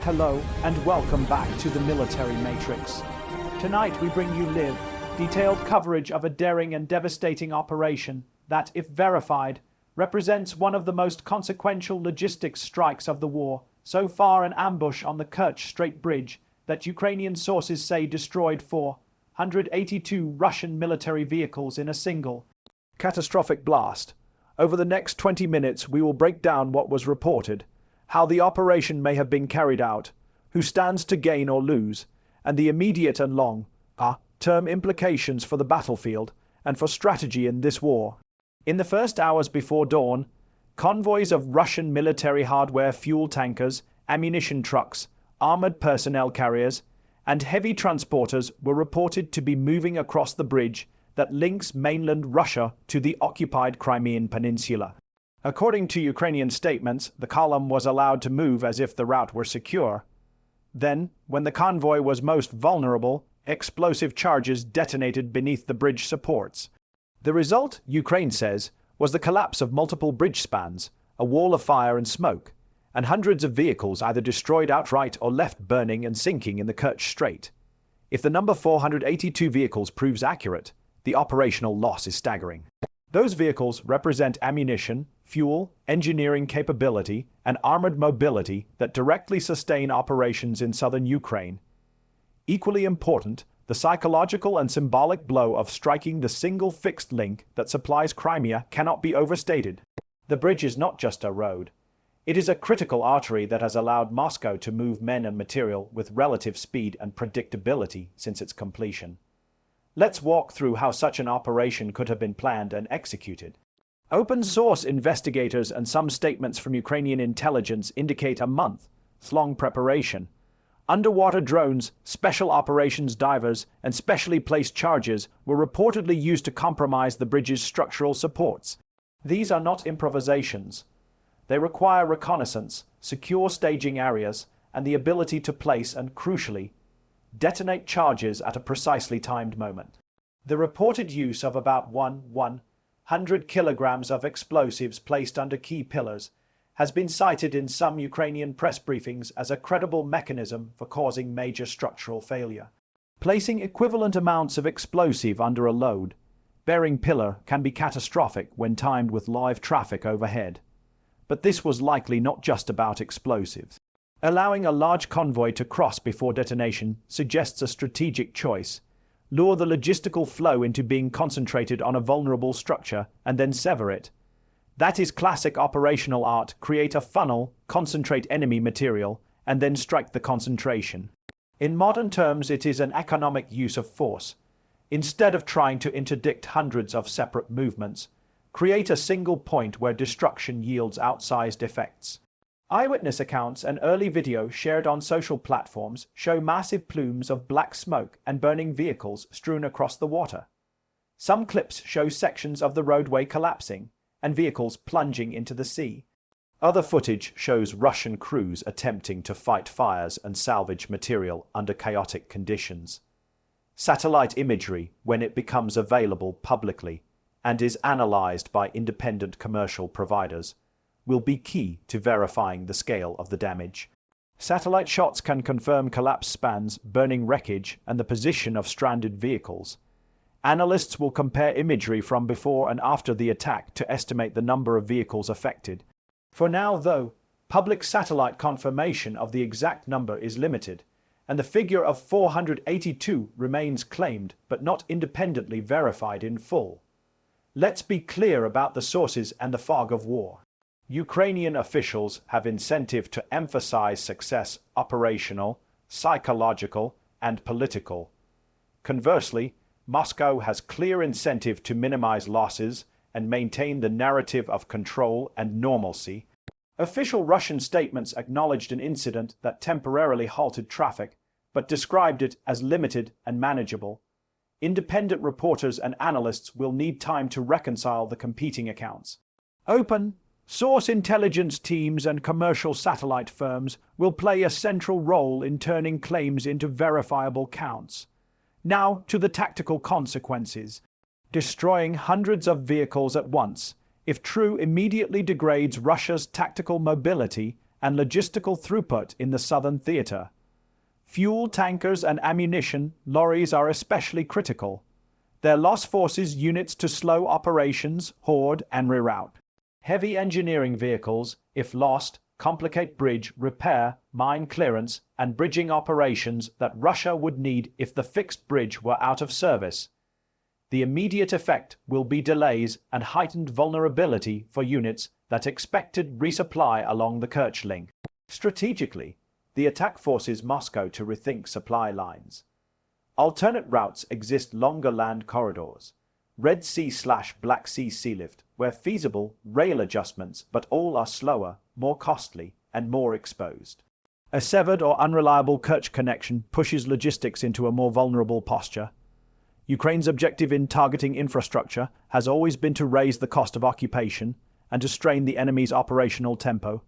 Hello, and welcome back to the Military Matrix. Tonight we bring you live, detailed coverage of a daring and devastating operation that, if verified, represents one of the most consequential logistics strikes of the war. So far, an ambush on the Kerch Strait Bridge that Ukrainian sources say destroyed 482 Russian military vehicles in a single catastrophic blast. Over the next 20 minutes, we will break down what was reported, how the operation may have been carried out, who stands to gain or lose, and the immediate and long-term implications for the battlefield and for strategy in this war. In the first hours before dawn, convoys of Russian military hardware, fuel tankers, ammunition trucks, armored personnel carriers, and heavy transporters were reported to be moving across the bridge that links mainland Russia to the occupied Crimean Peninsula. According to Ukrainian statements, the column was allowed to move as if the route were secure. Then, when the convoy was most vulnerable, explosive charges detonated beneath the bridge supports. The result, Ukraine says, was the collapse of multiple bridge spans, a wall of fire and smoke, and hundreds of vehicles either destroyed outright or left burning and sinking in the Kerch Strait. If the number 482 vehicles proves accurate, the operational loss is staggering. Those vehicles represent ammunition, fuel, engineering capability, and armored mobility that directly sustain operations in southern Ukraine. Equally important, the psychological and symbolic blow of striking the single fixed link that supplies Crimea cannot be overstated. The bridge is not just a road. It is a critical artery that has allowed Moscow to move men and material with relative speed and predictability since its completion. Let's walk through how such an operation could have been planned and executed. Open-source investigators and some statements from Ukrainian intelligence indicate a month-long preparation. Underwater drones, special operations divers, and specially placed charges were reportedly used to compromise the bridge's structural supports. These are not improvisations. They require reconnaissance, secure staging areas, and the ability to place and, crucially, detonate charges at a precisely timed moment. The reported use of about 100 kilograms of explosives placed under key pillars has been cited in some Ukrainian press briefings as a credible mechanism for causing major structural failure. Placing equivalent amounts of explosive under a load-bearing pillar can be catastrophic when timed with live traffic overhead. But this was likely not just about explosives. Allowing a large convoy to cross before detonation suggests a strategic choice. Lure the logistical flow into being concentrated on a vulnerable structure and then sever it. That is classic operational art. Create a funnel, concentrate enemy material, and then strike the concentration. In modern terms, it is an economic use of force. Instead of trying to interdict hundreds of separate movements, create a single point where destruction yields outsized effects. Eyewitness accounts and early video shared on social platforms show massive plumes of black smoke and burning vehicles strewn across the water. Some clips show sections of the roadway collapsing and vehicles plunging into the sea. Other footage shows Russian crews attempting to fight fires and salvage material under chaotic conditions. Satellite imagery, when it becomes available publicly and is analyzed by independent commercial providers, will be key to verifying the scale of the damage. Satellite shots can confirm collapsed spans, burning wreckage, and the position of stranded vehicles. Analysts will compare imagery from before and after the attack to estimate the number of vehicles affected. For now, though, public satellite confirmation of the exact number is limited, and the figure of 482 remains claimed but not independently verified in full. Let's be clear about the sources and the fog of war. Ukrainian officials have incentive to emphasize success: operational, psychological, and political. Conversely, Moscow has clear incentive to minimize losses and maintain the narrative of control and normalcy. Official Russian statements acknowledged an incident that temporarily halted traffic, but described it as limited and manageable. Independent reporters and analysts will need time to reconcile the competing accounts. Source intelligence teams and commercial satellite firms will play a central role in turning claims into verifiable counts. Now to the tactical consequences. Destroying hundreds of vehicles at once, if true, immediately degrades Russia's tactical mobility and logistical throughput in the southern theater. Fuel tankers and ammunition lorries are especially critical. Their loss forces units to slow operations, hoard, and reroute. Heavy engineering vehicles, if lost, complicate bridge repair, mine clearance, and bridging operations that Russia would need if the fixed bridge were out of service. The immediate effect will be delays and heightened vulnerability for units that expected resupply along the Kerch link. Strategically, the attack forces Moscow to rethink supply lines. Alternate routes exist: longer land corridors, Red Sea/Black Sea sealift, where feasible, rail adjustments, but all are slower, more costly, and more exposed. A severed or unreliable Kerch connection pushes logistics into a more vulnerable posture. Ukraine's objective in targeting infrastructure has always been to raise the cost of occupation and to strain the enemy's operational tempo.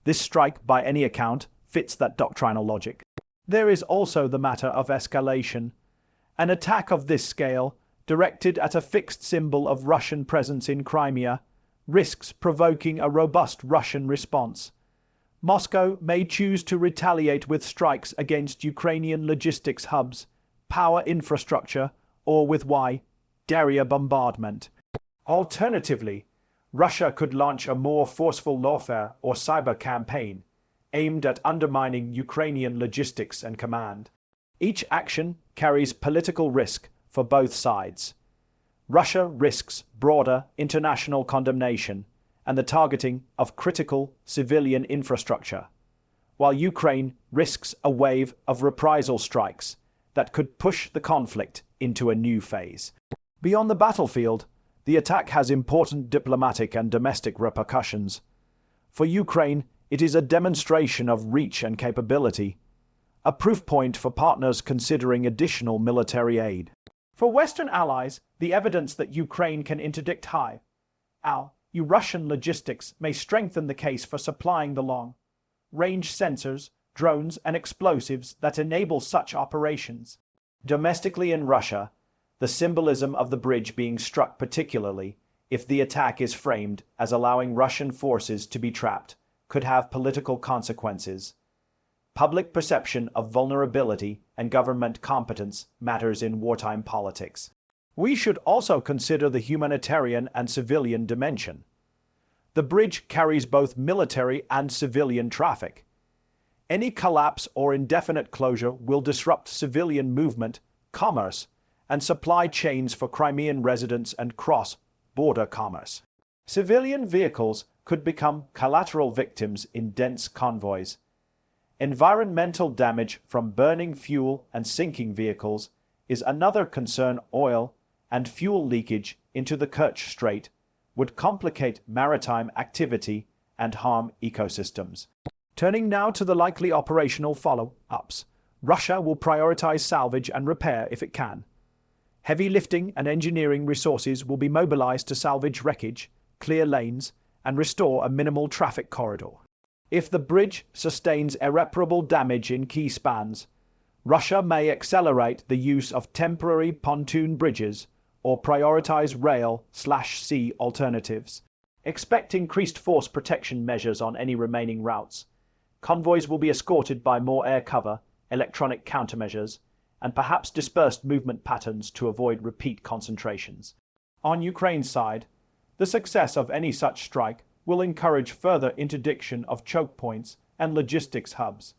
This strike, by any account, fits that doctrinal logic. There is also the matter of escalation. An attack of this scale, directed at a fixed symbol of Russian presence in Crimea, risks provoking a robust Russian response. Moscow may choose to retaliate with strikes against Ukrainian logistics hubs, power infrastructure, or with Darya bombardment. Alternatively, Russia could launch a more forceful warfare or cyber campaign aimed at undermining Ukrainian logistics and command. Each action carries political risk for both sides. Russia risks broader international condemnation and the targeting of critical civilian infrastructure, while Ukraine risks a wave of reprisal strikes that could push the conflict into a new phase. Beyond the battlefield, the attack has important diplomatic and domestic repercussions. For Ukraine, it is a demonstration of reach and capability, a proof point for partners considering additional military aid. For Western allies, the evidence that Ukraine can interdict Russian logistics may strengthen the case for supplying the long-range sensors, drones, and explosives that enable such operations. Domestically in Russia, the symbolism of the bridge being struck, particularly if the attack is framed as allowing Russian forces to be trapped, could have political consequences. Public perception of vulnerability and government competence matters in wartime politics. We should also consider the humanitarian and civilian dimension. The bridge carries both military and civilian traffic. Any collapse or indefinite closure will disrupt civilian movement, commerce, and supply chains for Crimean residents and cross-border commerce. Civilian vehicles could become collateral victims in dense convoys. Environmental damage from burning fuel and sinking vehicles is another concern. Oil and fuel leakage into the Kerch Strait would complicate maritime activity and harm ecosystems. Turning now to the likely operational follow-ups, Russia will prioritize salvage and repair if it can. Heavy lifting and engineering resources will be mobilized to salvage wreckage, clear lanes, and restore a minimal traffic corridor. If the bridge sustains irreparable damage in key spans, Russia may accelerate the use of temporary pontoon bridges or prioritize rail/sea alternatives. Expect increased force protection measures on any remaining routes. Convoys will be escorted by more air cover, electronic countermeasures, and perhaps dispersed movement patterns to avoid repeat concentrations. On Ukraine's side, the success of any such strike will encourage further interdiction of choke points and logistics hubs.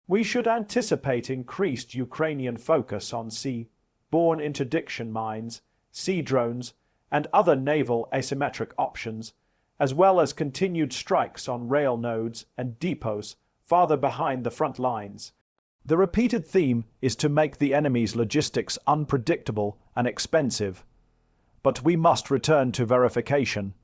We should anticipate increased Ukrainian focus on sea-borne interdiction mines, sea drones, and other naval asymmetric options, as well as continued strikes on rail nodes and depots farther behind the front lines. The repeated theme is to make the enemy's logistics unpredictable and expensive. But we must return to verification.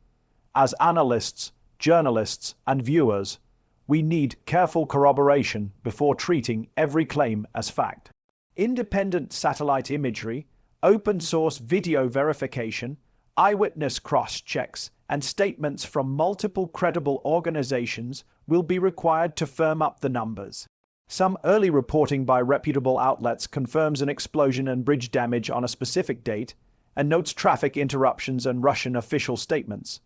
As analysts, journalists, and viewers, we need careful corroboration before treating every claim as fact. Independent satellite imagery, open-source video verification, eyewitness cross-checks, and statements from multiple credible organizations will be required to firm up the numbers. Some early reporting by reputable outlets confirms an explosion and bridge damage on a specific date and notes traffic interruptions and Russian official statements.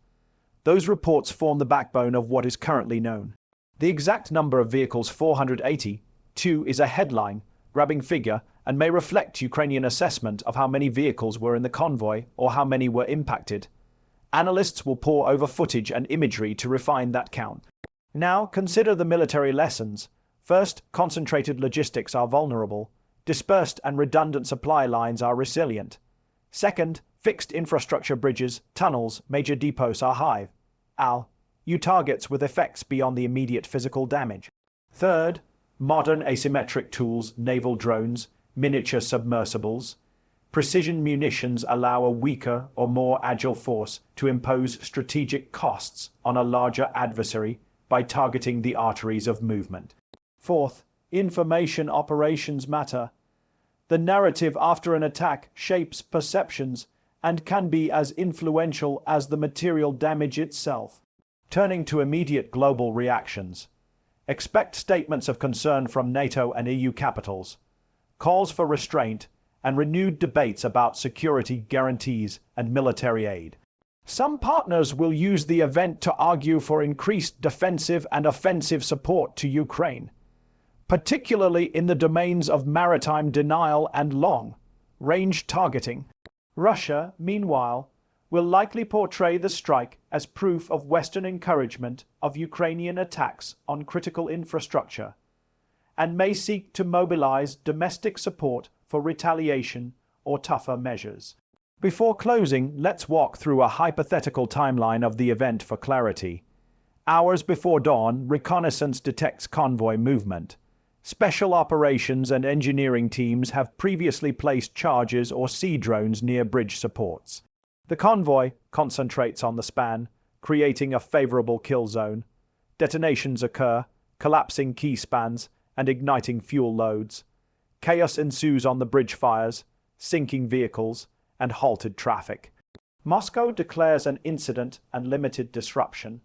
Those reports form the backbone of what is currently known. The exact number of vehicles 482 is a headline, grabbing figure and may reflect Ukrainian assessment of how many vehicles were in the convoy or how many were impacted. Analysts will pore over footage and imagery to refine that count. Now, consider the military lessons. First, concentrated logistics are vulnerable. Dispersed and redundant supply lines are resilient. Second, fixed infrastructure bridges, tunnels, major depots are high. You targets with effects beyond the immediate physical damage. Third, modern asymmetric tools, naval drones, miniature submersibles, precision munitions allow a weaker or more agile force to impose strategic costs on a larger adversary by targeting the arteries of movement. Fourth, information operations matter. The narrative after an attack shapes perceptions and can be as influential as the material damage itself. Turning to immediate global reactions. Expect statements of concern from NATO and EU capitals, calls for restraint, and renewed debates about security guarantees and military aid. Some partners will use the event to argue for increased defensive and offensive support to Ukraine, particularly in the domains of maritime denial and long-range targeting. Russia, meanwhile, will likely portray the strike as proof of Western encouragement of Ukrainian attacks on critical infrastructure, and may seek to mobilize domestic support for retaliation or tougher measures. Before closing, let's walk through a hypothetical timeline of the event for clarity. Hours before dawn, reconnaissance detects convoy movement. Special operations and engineering teams have previously placed charges or sea drones near bridge supports. The convoy concentrates on the span, creating a favorable kill zone. Detonations occur, collapsing key spans and igniting fuel loads. Chaos ensues on the bridge fires, sinking vehicles, and halted traffic. Moscow declares an incident and limited disruption.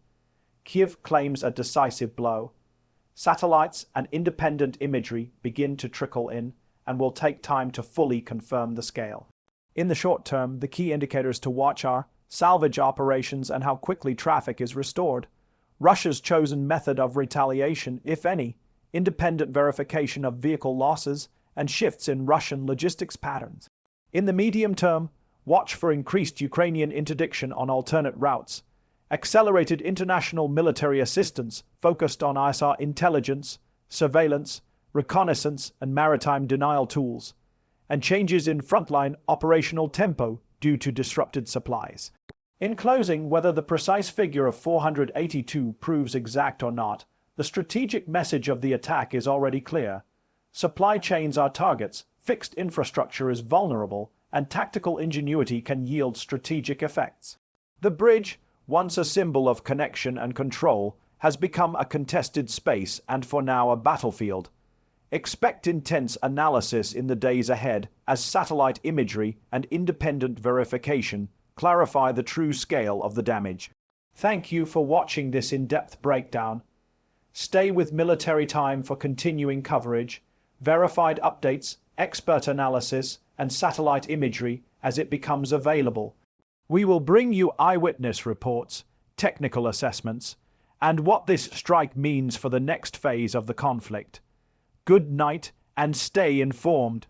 Kiev claims a decisive blow. Satellites and independent imagery begin to trickle in and will take time to fully confirm the scale. In the short term, the key indicators to watch are salvage operations and how quickly traffic is restored, Russia's chosen method of retaliation, if any, independent verification of vehicle losses, and shifts in Russian logistics patterns. In the medium term, watch for increased Ukrainian interdiction on alternate routes, accelerated international military assistance focused on ISR intelligence, surveillance, reconnaissance, and maritime denial tools, and changes in frontline operational tempo due to disrupted supplies. In closing, whether the precise figure of 482 proves exact or not, the strategic message of the attack is already clear. Supply chains are targets, fixed infrastructure is vulnerable, and tactical ingenuity can yield strategic effects. The bridge, once a symbol of connection and control, has become a contested space and for now a battlefield. Expect intense analysis in the days ahead as satellite imagery and independent verification clarify the true scale of the damage. Thank you for watching this in-depth breakdown. Stay with Military Time for continuing coverage, verified updates, expert analysis, and satellite imagery as it becomes available. We will bring you eyewitness reports, technical assessments, and what this strike means for the next phase of the conflict. Good night and stay informed.